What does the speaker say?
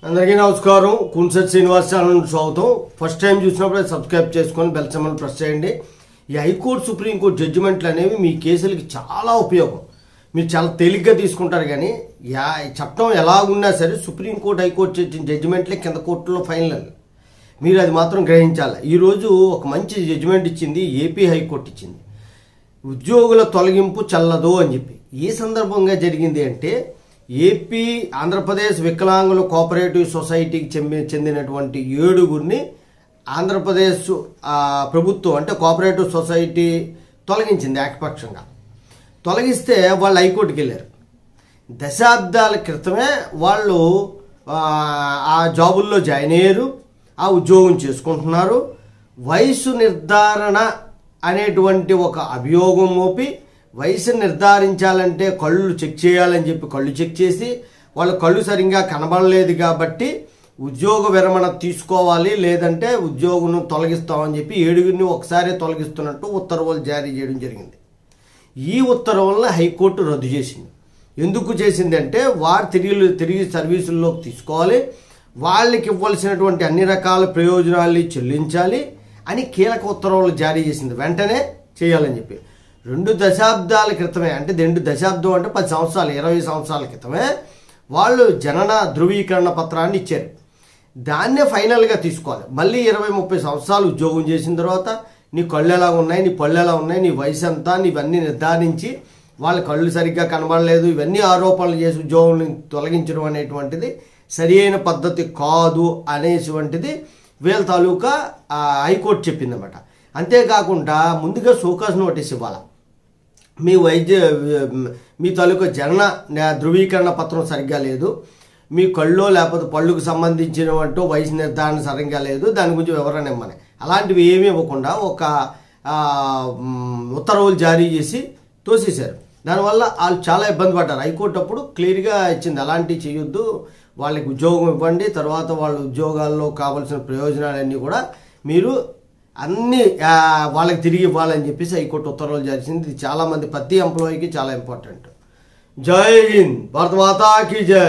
అందరికీ నమస్కారం. కున్సెట్ శ్రీనివాస్ ఛానల్ స్వాగతం. ఫస్ట్ టైం చూసినప్పుడు సబ్స్క్రైబ్ చేసుకొని బెల్ సింబల్ ప్రెస్ చేయండి. ఈ హైకోర్టు సుప్రీంకోర్టు జడ్జిమెంట్లు అనేవి మీ కేసులకి చాలా ఉపయోగం. మీరు చాలా తేలిగ్గా తీసుకుంటారు, కానీ చట్టం ఎలాగున్నా సరే సుప్రీంకోర్టు హైకోర్టు ఇచ్చిన జడ్జిమెంట్లే కింద కోర్టులో ఫైనల్. మీరు అది మాత్రం గ్రహించాలి. ఈరోజు ఒక మంచి జడ్జిమెంట్ ఇచ్చింది ఏపీ హైకోర్టు ఇచ్చింది. ఉద్యోగుల తొలగింపు చల్లదు అని చెప్పి. ఏ సందర్భంగా జరిగింది అంటే, ఏపీ ఆంధ్రప్రదేశ్ వికలాంగుల కోఆపరేటివ్ సొసైటీకి చెందినటువంటి 7గురిని ఆంధ్రప్రదేశ్ ప్రభుత్వం అంటే కోఆపరేటివ్ సొసైటీ తొలగించింది ఏకపక్షంగా. తొలగిస్తే వాళ్ళు హైకోర్టుకి వెళ్ళారు. దశాబ్దాల క్రితమే వాళ్ళు ఆ జాబుల్లో జాయిన్ అయ్యారు, ఆ ఉద్యోగం చేసుకుంటున్నారు. వయసు నిర్ధారణ అనేటువంటి ఒక అభియోగం మోపి వయసు నిర్ధారించాలంటే కళ్ళు చెక్ చేయాలని చెప్పి కళ్ళు చెక్ చేసి వాళ్ళ కళ్ళు సరిగ్గా కనబడలేదు కాబట్టి ఉద్యోగ విరమణ తీసుకోవాలి, లేదంటే ఉద్యోగం తొలగిస్తామని చెప్పి 7గురిని ఒకసారి తొలగిస్తున్నట్టు ఉత్తర్వులు జారీ చేయడం జరిగింది. ఈ ఉత్తర్వులను హైకోర్టు రద్దు చేసింది. ఎందుకు చేసిందంటే, వారు తిరిగి సర్వీసుల్లోకి తీసుకోవాలి, వాళ్ళకి ఇవ్వాల్సినటువంటి అన్ని రకాల ప్రయోజనాలు చెల్లించాలి అని కీలక ఉత్తర్వులు జారీ చేసింది. వెంటనే చేయాలని చెప్పి 2 దశాబ్దాల క్రితమే, అంటే 2 దశాబ్దం అంటే 10 సంవత్సరాలు 20 సంవత్సరాల క్రితమే వాళ్ళు జనన ధృవీకరణ పత్రాన్ని ఇచ్చారు. దాన్నే ఫైనల్గా తీసుకోవాలి. మళ్ళీ 20-30 సంవత్సరాలు ఉద్యోగం చేసిన తర్వాత నీ కళ్ళు ఎలా ఉన్నాయి, నీ పళ్ళు ఎలా ఉన్నాయి, నీ వయసు ఎంత, ఇవన్నీ నిర్ధారించి వాళ్ళ కళ్ళు సరిగ్గా కనబడలేదు, ఇవన్నీ ఆరోపణలు చేసి ఉద్యోగం తొలగించడం అనేటువంటిది సరి అయిన పద్ధతి కాదు అనేటువంటిది వీళ్ళ తాలూకా హైకోర్టు చెప్పిందన్నమాట. అంతేకాకుండా ముందుగా షోకాజ్ నోటీస్ ఇవ్వాలి. మీ తాలూకా జనన ధృవీకరణ పత్రం సరిగ్గా లేదు, మీ కళ్ళు లేకపోతే పళ్ళుకు సంబంధించినట్టు వయసు నిర్ధారణ సరిగ్గా లేదు, దాని గురించి వివరణ ఇవ్వమని. అలాంటివి ఏమీ ఇవ్వకుండా ఒక ఉత్తర్వులు జారీ చేసి తోసేశారు. దానివల్ల వాళ్ళు చాలా ఇబ్బంది పడ్డారు. హైకోర్టు అప్పుడు క్లియర్గా ఇచ్చింది, అలాంటివి చేయొద్దు, వాళ్ళకి ఉద్యోగం ఇవ్వండి, తర్వాత వాళ్ళ ఉద్యోగాల్లో కావాల్సిన ప్రయోజనాలన్నీ కూడా మీరు అన్నీ వాళ్ళకి తిరిగి ఇవ్వాలని చెప్పేసి హైకోర్టు ఉత్తర్వులు చేసింది. ఇది చాలామంది ప్రతి ఎంప్లాయీకి చాలా ఇంపార్టెంట్. జై హింద్, భారత మాతా కీ జై.